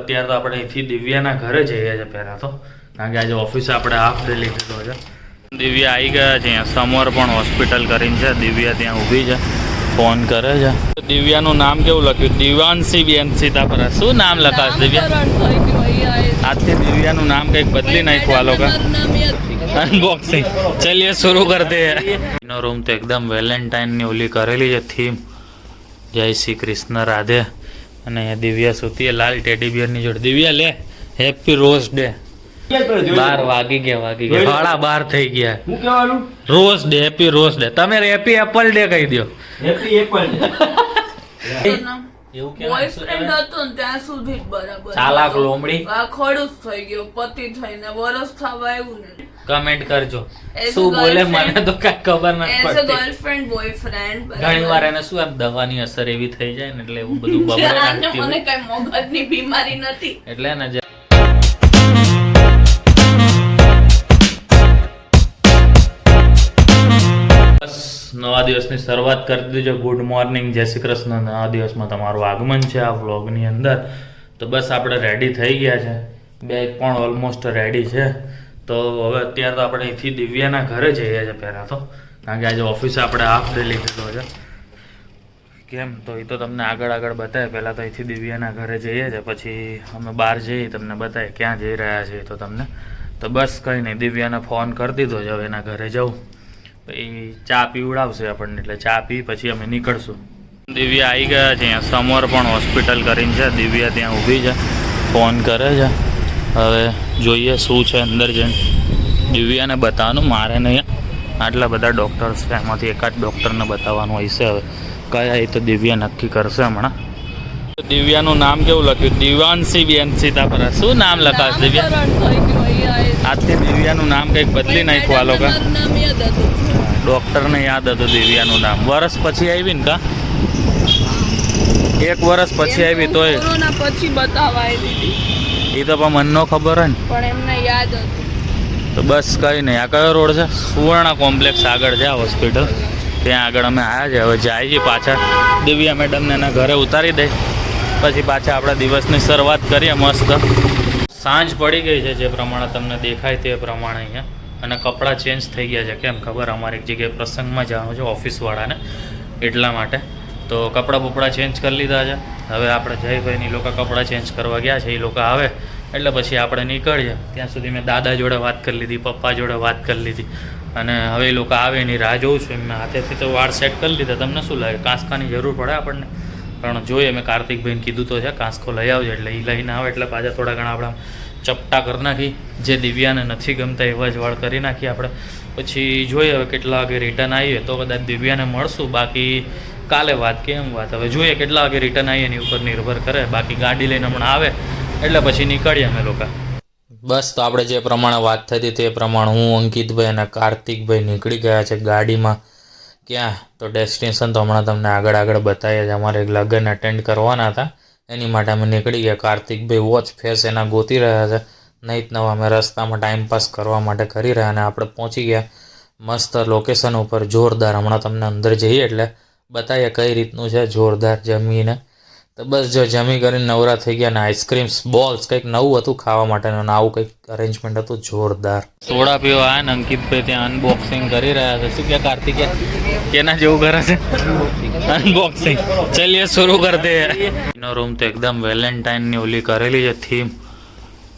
અત્યારે તો આપણે અહીંથી દિવ્યાના ઘરે જઈએ છીએ પહેલાં તો, કારણ કે આજે ઓફિસે આપણે હાફ ડે લીધેલો છે. દિવ્યા આવી ગયા છે અહીંયા. સમોર પણ હોસ્પિટલ કરીને છે. દિવ્યા ત્યાં ઊભી છે, ફોન કરે છે. દિવ્યાનું નામ કેવું લખ્યું? દિવાંશી બેન સીતાપરા. શું નામ લખાશ દિવ્યા? આજથી દિવ્યાનું નામ કંઈક બદલી નાખ્યું આ લોકો. અનબોક્સિંગ. ચલિए शुरू करते हैं. એનો રૂમ તો એકદમ વેલેન્ટાઇનની ઓલી કરેલી છે થીમ. જય શ્રી કૃષ્ણ રાધે. અને અહીંયા દિવ્યા સુતી લાલ ટેડી બિયરની જોડે. દિવ્યા લે, હેપી રોઝ ડે. 12 વાગી ગયા 12:30 થઈ ગયા. હું કહેવાનું rose day, happy rose day. તમે હેપી એપલ ડે કહી દો. Happy Apple day. એવું બોયફ્રેન્ડ હતો ને ત્યાં સુધી બરાબર. ચાલાક લોમડી. આ ખડૂસ થઈ ગયો, પતિ થઈને વરસ થવા આવ્યું ને. કમેન્ટ કરજો શું બોલે, મને તો કઈ ખબર નથી એઝ અ પડતી. ગર્લફ્રેન્ડ બોયફ્રેન્ડ ઘણી વાર એને શું આમ દવાની અસર એવી થઈ જાય ને એટલે એવું બધું બબડે નાખતી મને હોય. કઈ મગજની બીમારી નથી. એટલે ને જે બસ નવા દિવસની શરૂઆત કરી દીધી છે. ગુડ મોર્નિંગ, જય શ્રી કૃષ્ણ. નવા દિવસમાં તમારું આગમન છે આ વ્લોગની અંદર. તો બસ આપણે રેડી થઈ ગયા છે, બેગ પણ ઓલમોસ્ટ રેડી છે. તો હવે અત્યારે તો આપણે અહીંથી દિવ્યાના ઘરે જઈએ છીએ પહેલાં તો, કારણ કે આજે ઓફિસે આપણે હાફ ડે લીધેલો છે. કેમ તો એ તો તમને આગળ બતાવે. પહેલાં તો અહીંથી દિવ્યાના ઘરે જઈએ છીએ, પછી અમે બહાર જઈએ તમને બતાવીએ ક્યાં જઈ રહ્યા છીએ તો તમને. તો બસ કંઈ નહીં, દિવ્યાને ફોન કરી દીધો છે, હવે એના ઘરે જવું. પછી ચા પીવડાવશે આપણને, એટલે ચા પી પછી અમે નીકળશું. દિવ્યા આવી ગયા છે અહીંયા. સમોર પણ હોસ્પિટલ કરીને છે. દિવ્યા ત્યાં ઊભી છે, ફોન કરે છે. હવે જોઈએ શું છે અંદર જઈને. દિવ્યાને બતાવવાનું, મારે નહીં. આટલા બધા ડૉક્ટર્સ છે, એમાંથી એકાદ ડૉક્ટરને બતાવવાનું હોય છે. હવે કયા એ તો દિવ્યા નક્કી કરશે હમણાં. દિવ્યાનું નામ કેવું લખ્યું? દિવાંશી બેન સીતાપરા. શું નામ લખાશ દિવ્યા? આજથી દિવ્યાનું નામ કંઈક બદલી નાખ્યું આ લોકો. ડૉક્ટરને યાદ હતું દિવ્યાનું નામ. વર્ષ પછી આવી ને કા? 1 વર્ષ પછી આવી તોય કોરોના પછી બતાવાય દીધી. એ તો પણ મને ન ખબર હોય ને. પણ એમને યાદ હતું. તો બસ કંઈ નહીં. આ કયો રોડ છે? સુવર્ણા કોમ્પ્લેક્સ આગળ છે આ હોસ્પિટલ. ત્યાં આગળ અમે આવ્યા છે. હવે જાય છે પાછા દિવ્યા મેડમને એના ઘરે ઉતારી દે, પછી પાછા આપણા દિવસની શરૂઆત કરીએ મસ્ત. સાંજ પડી ગઈ છે જે પ્રમાણે તમને દેખાય તે પ્રમાણે અહીંયા. અને કપડાં ચેન્જ થઈ ગયા છે. કેમ ખબર? અમારે એક જગ્યાએ પ્રસંગમાં જવાનું છે ઓફિસવાળાને, એટલા માટે. તો કપડાં બપડા ચેન્જ કરી લીધા છે. હવે આપણે જયભાઈની લોકો કપડાં ચેન્જ કરવા ગયા છે. એ લોકો આવે એટલે પછી આપણે નીકળીએ. ત્યાં સુધી મેં દાદા જોડે વાત કરી લીધી, પપ્પા જોડે વાત કરી લીધી. અને હવે એ લોકો આવે એની રાહ જોઉં છું. મેં હાથેથી તો વાળ સેટ કરી લીધા. તમને શું લાગે? કાંસકાની જરૂર પડે આપણને? પણ જોઈએ, મેં કાર્તિકભાઈને કીધું તો છે કાંસકો લઈ આવજો. એટલે એ લઈને આવે એટલે પાછા થોડા ઘણા આપણે ચપટા કરી નાખી. જે દિવ્યાને નથી ગમતા એવા જ વાળ કરી નાખીએ આપણે. પછી જોઈએ હવે કેટલા વાગે રિટર્ન આવીએ તો કદાચ દિવ્યાને મળશું. બાકી કાલે વાત કેમ વાત, હવે જોઈએ કેટલા વાગે રિટર્ન આવીએ એની ઉપર નિર્ભર કરે. બાકી ગાડી લઈને હમણાં આવે એટલે પછી નીકળીએ અમે લોકો. બસ તો આપણે જે પ્રમાણે વાત થઈ હતી તે પ્રમાણે હું, અંકિતભાઈ અને કાર્તિકભાઈ નીકળી ગયા છે ગાડીમાં. ક્યાં તો ડેસ્ટિનેશન તો હમણાં તમને આગળ બતાવીએ. અમારે એક લગ્ન અટેન્ડ કરવાના હતા, એની માટે અમે નીકળી ગયા. કાર્તિકભાઈ વોચ ફેસ એના ગોતી રહ્યા છે. નહીં નવા અમે રસ્તામાં ટાઈમપાસ કરવા માટે કરી રહ્યા. અને આપણે પહોંચી ગયા મસ્ત લોકેશન ઉપર, જોરદાર. હમણાં તમને અંદર જઈએ એટલે બતાવીએ કઈ રીતનું છે જોરદાર જમીને. તો બસ જો જમી કરીને નવરા થઈ ગયા. અને આઈસ્ક્રીમ્સ, બોલ્સ કંઈક નવું હતું ખાવા માટેનું, આવું કંઈક અરેન્જમેન્ટ હતું જોરદાર. સોડા પીવા આવ્યા ને અંકિતભાઈ ત્યાં અનબોક્સિંગ કરી રહ્યા છે. શું કે કાર્તિક કેના જેવું કરે છે? અનબોક્સિંગ. ચલિए शुरू करते हैं. એનો રૂમ તો એકદમ વેલેન્ટાઇનની ઓલી કરેલી છે થીમ.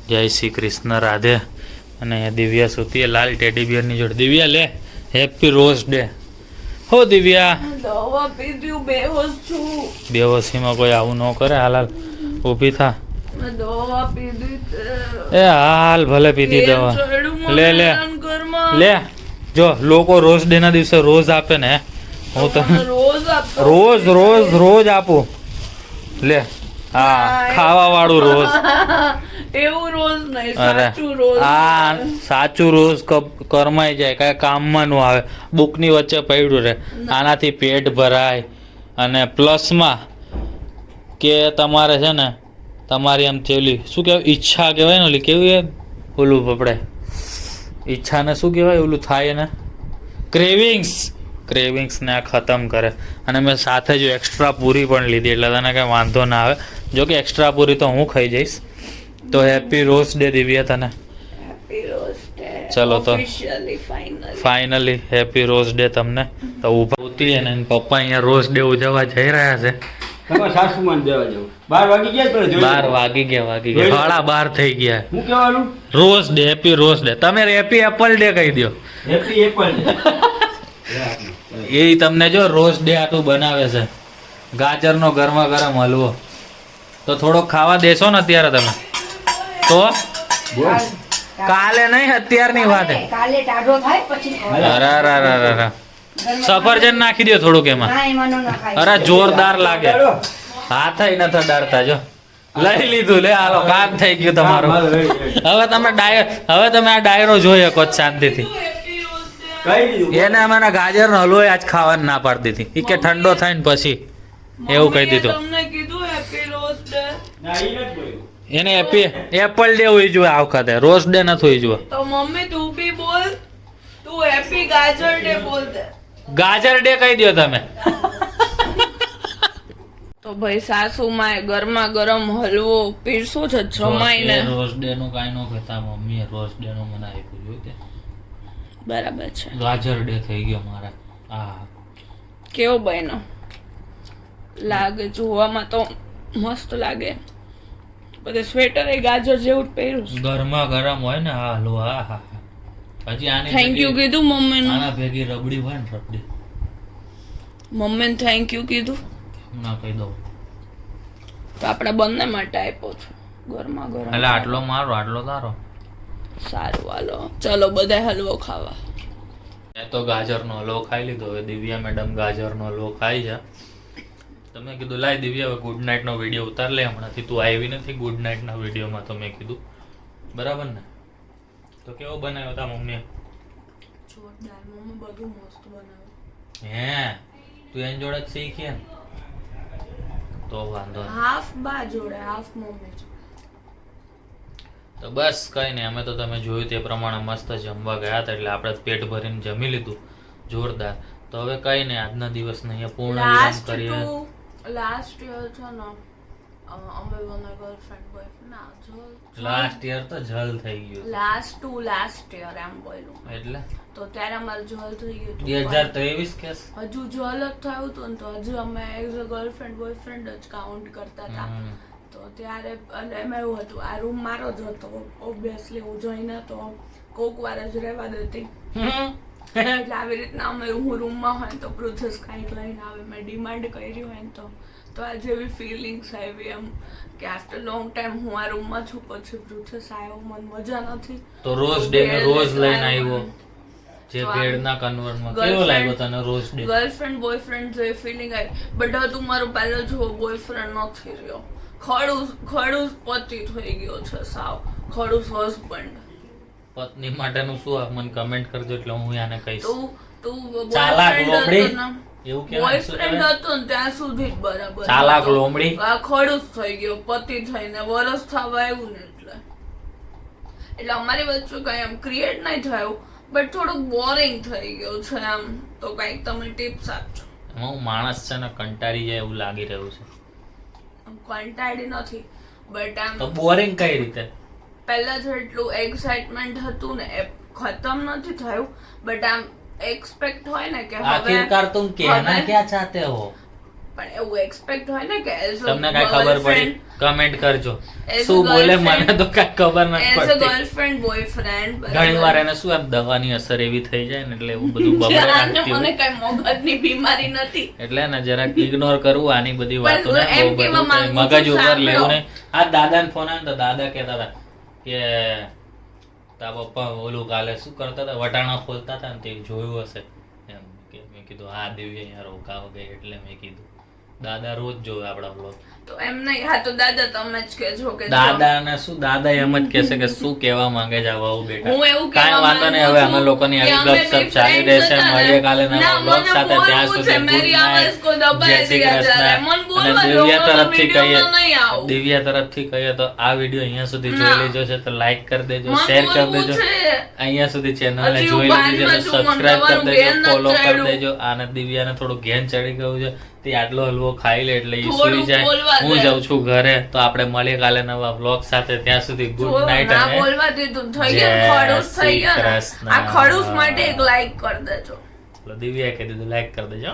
જય શ્રી કૃષ્ણ રાધે. અને અહીંયા દિવ્યા સુતી લાલ ટેડી બિયરની જોડે. દિવ્યા લે, હેપી રોઝ ડે. હો દિવ્યા, દવા પીધું, બેહોશ છું. બેહોશીમાં કોઈ આવું ન કરે. હાલ ઊભી થા. મેં દવા પીધી. એ હાલ ભલે પીધી દવા. લે લે લે. જો લોકો રોઝ ડે ના દિવસે રોઝ આપે ને, હું તો રોજ આપું. લે હા, ખાવા વાળું રોઝ. એવું રોજ નહીં, અરે સાચું રોજ. હા, સાચું રોઝ કરમાઈ જાય, કઈ કામમાં નું આવે. બુકની વચ્ચે પડ્યું રહે. આનાથી પેટ ભરાય. અને પ્લસમાં કે તમારે છે ને તમારી આમ થયેલી શું કહેવાય, ઈચ્છા કહેવાય ને, ઓલી કેવું ઓલું આપણે ઈચ્છાને શું કહેવાય ઓલું થાય ને, ક્રેવિંગ્સ. ક્રેવિંગ્સને આ ખતમ કરે. અને મેં સાથે જો એક્સ્ટ્રા પૂરી પણ લીધી એટલે તને કંઈ વાંધો ના આવે. જો કે એક્સ્ટ્રા પૂરી તો હું ખાઈ જઈશ. તો હેપી રોઝ ડે દિવ્યા તને. Happy rose day. ચલો તો officially finally happy rose day તમને. તો ઊભા ઉતી અને એના પપ્પા અહીંયા રોઝ ડે ઉજવવા જઈ રહ્યા છે. તમારા સાસુમાન દેવા જવું 12 વાગી ગયા તો જોઈ 12 વાગી ગયા 12:30 થઈ ગયા. હું કહેવાનું rose day happy rose day. તમે હેપી એપલ ડે કહી દો. હેપી એપલ એ તમને જો રોઝ ડે આટલું બનાવે છે. ગાજરનો ગરમા ગરમ હલવો તો થોડોક ખાવા દેશો ને અત્યારે તમે તો. કાલે નહીં અત્યારની વાત છે. કાલે ટાઢો થાય પછી અરે સફરજન નાખી દો થોડુંક એમાં. ના એમાં ન નખાય. અરે જોરદાર લાગે. હાથ નથી ડરતા જો. લઈ લીધું લે હાલો કામ થઈ ગયું તમારું. હવે તમે આ ડાયરો જોઈ શકો શાંતિથી. એને અમારા ગાજરનો હલવો આજ ખાવાનું ના પાડતી હતી. ઈ કે ઠંડો થાય ને પછી એવું કહી દીધું. તમને કીધું હેપી રોઝ ડે. એને એપલ ડે હોઈ જોઈએ આ વખતે. રોઝ ડે નથી હોઈ જોઈએ. તો મમ્મી તું બી બોલ. તું હેપી ગાજર ડે બોલ દે. ગાજર ડે કહી દો તમે. તો ભાઈ સાસુમાએ ગરમા ગરમ હલવો પીરસો છે જમાઈને. રોઝ ડે નું કાઈ નો કહેતા મમ્મીએ રોઝ ડે નું મને આપ્યું જોયું તે. બરાબર છે. ગાજર ડે થઈ ગયો મારા. આ કેવો બન્યો લાગે? જોવામાં તો મસ્ત લાગે. બધે સ્વેટર એ ગાજર જેવું જ પહેર્યું છે. ગરમા ગરમ હોય ને આ હલવો. હા હજી આની થેન્ક યુ કીધું મમ્મીને. આના ભેગી રબડી હોય ને રબડી. મમ્મીને થેન્ક યુ કીધું ના કહી દઉં તો આપણે બંને માટે આપ્યો છે ગરમા ગરમ. એટલે આટલો મારો આટલો તારો. સારું હાલો ચલો બધા હલવો ખાવા. મેં તો ગાજરનો હલવો ખાઈ લીધો. હવે દિવ્યા મેડમ ગાજરનો હલવો ખાઈ છે. તમે કીધું લાય દિવ્યા હવે ગુડ નાઇટ નો વિડીયો ઉતાર લે. હમણાંથી તું આવી નથી ગુડ નાઇટ ના વિડીયોમાં. તો મેં કીધું બરાબર ને. તો કેવો બનાવ્યો તા મમ્મીએ? જોરદાર. મમ્મી બધું મસ્ત બનાવે. હે તું એની જોડે જ શીખી ને તો વાંધો નહીં. હાફ બા જોડે હાફ મમ્મી જોડે. તો બસ કઈ નહીં. અમે તો તમે જોયું તે પ્રમાણે મસ્ત જમવા ગયા હતા એટલે આપણે પેટ ભરીને જમી લીધું જોરદાર. તો હવે કઈ નહીં આજના દિવસને અહીંયા પૂર્ણ વિરામ કરીએ. લાસ્ટ યર છે ને અમે બંને ગર્લફ્રેન્ડ બોયફ્રેન્ડ ના લાસ્ટ યર તો જલ થઈ ગયું. લાસ્ટ યર એમ બોલ્યું એટલે તો ત્યારે અમારે જલ થઈ ગયું હતું. 2023 કેસ હજુ જલ જ થયું હતું ને તો હજુ અમે એઝ અ ગર્લફ્રેન્ડ બોયફ્રેન્ડ જ કાઉન્ટ કરતા હતા. તો ત્યારે અને એમાં એવું હતું આ રૂમ મારો જ હતો ઓબ્વિયસલી. હું જોઈને તો કોક વાર જ રહેવા દેતી. એટલે આવી રીતના અમે હું રૂમમાં હોય તો પ્રોસેસ કાંઈક લઈને આવે. મેં ડિમાન્ડ કરી હોય ને તો આ જેવી ફિલિંગ્સ આવી એમ કે આફ્ટર લોંગ ટાઈમ હું આ રૂમમાં છું પછી પ્રોસેસ આવ્યો મને મજા નથી. તો રોઝ ડે ને રોઝ લઈને આવ્યો જે ભેળના કન્વર્ટમાં. કેવો લાગ્યો તને રોઝ ડે? ગર્લફ્રેન્ડ બોયફ્રેન્ડ જે ફિલિંગ આવી. બટ હવે તું મારો પહેલો જેવો બોયફ્રેન્ડ નથી રહ્યો. ખડૂસ પતિ થઈ ગયો છે સાવ. ખડૂસ હસબન્ડ. પત્ની માટેનું શું મને કમેન્ટ કરજો એટલે હું આને કહીશ. તું ચાલાક લોમડી એવું કેવાય. બોયફ્રેન્ડ હતો ને ત્યાં સુધી જ બરાબર. ચાલાક લોમડી. આ ખડૂસ થઈ ગયો પતિ થઈને વરસ થવા આવ્યું ને એટલે અમારી વચ્ચે કઈ એમ ક્રિએટ નહીં થયું બટ થોડુંક બોરિંગ થઈ ગયું છે એમ. તો કઈક તમે ટિપ્સ આપજો. હું માણસ છે ને કંટાળી જાય એવું લાગી રહ્યું છે. કંટાળી નથી બટ આમ તો બોરિંગ કઈ રીતે? પહેલા જેટલું એક્સાઇટમેન્ટ હતું ને એ ખતમ નથી થયું બટ આમ એક્સપેક્ટ હોય ને કે હવે આખિરકાર तुम कहना क्या चाहते हो? પણ એવું એક્સપેક્ટ હોય ને કે તમને કઈ ખબર પડી કમેન્ટ કરજો. શું બોલે મને તો કઈ ખબર નથી એઝ અ પડતી. ગર્લફ્રેન્ડ બોયફ્રેન્ડ ઘણી વાર એને શું એમ દવાની અસર એવી થઈ જાય ને એટલે એવું બધું બબડે રાખતી મને હોય. કઈ મગજની બીમારી નથી એટલે ને જરાક ઇગ્નોર કરવું આની બધી વાતો ને. એમ બહુ કહેવા બધું માંગુ મગજ છું, ઉપર લેવું સાંભળો. ને. આ દાદાને ફોન આવ્યો તો દાદા કહેતા હતા કે તા પપ્પા ઓલું કાલે શું કરતા હતા વટાણા ખોલતા હતા ને તે જોયું હશે એમ કે મેં કીધું હા દિવ્ય અહીંયા રોકાવ ગઈ એટલે મેં કીધું દાદા રોજ જોવે આપણા બ્લોગ. તો એમ નહીં, હા તો દાદા તમે જ કહેજો કે જો. દાદા ને શું, દાદા એમ જ કહેશે કે શું કહેવા માંગે છે આ વહુ બેટા. હું એવું કાંઈ કહેવા વાંધો નહીં, માંગુ હવે અમે છું લોકોની કે આવી અમે ગપસપ બે ચાલી friends રહેશે. હતા ને. મળીએ કાલે નવા ના, બ્લોગ મને સાથે. ત્યાં બોલવું સુધી છે, ગુડ મેરી આવાજ કો નાઇટ, દબાઈ જય શ્રી દિયા જા રહા હૈ. કૃષ્ણ. મને બોલવા અને દો, દિવ્યા હું તરફથી કહીએ, વિડીયોમાં નહીં આવું. દિવ્યા તરફથી કહીએ તો આ વિડીયો અહીંયા સુધી ના. જોઈ લેજો છે તો લાઈક કરી દેજો, મને શેર કરી બોલવું દેજો. છે. અહીંયા સુધી ચેનલને હજી જોઈ હું લીધી છે તો ભાનમાં છું, મને સબસ્ક્રાઇબ કરી તમારું દેજો, ઘેન ફોલો નથી કરી ચડ્યું. દેજો. આને દિવ્યાને થોડું ઘેન ચડી ગયું છે, તે આટલો હલવો ખાઈ લે એટલે ઈ થોડું સૂઈ જાય. બોલવા હું દે. જાઉં છું ઘરે, તો આપણે મળીએ કાલે નવા વ્લોગ સાથે. ત્યાં સુધી ગુડ જો નાઇટ ના અને બોલવા દીધું થઈ જય ગયું, ખડૂસ થઈ શ્રી ગયો ને. કૃષ્ણ. આ ખડૂસ માટે એક લાઈક કરી દેજો. દિવ્યાએ કહી દીધું લાઈક કરી દેજો.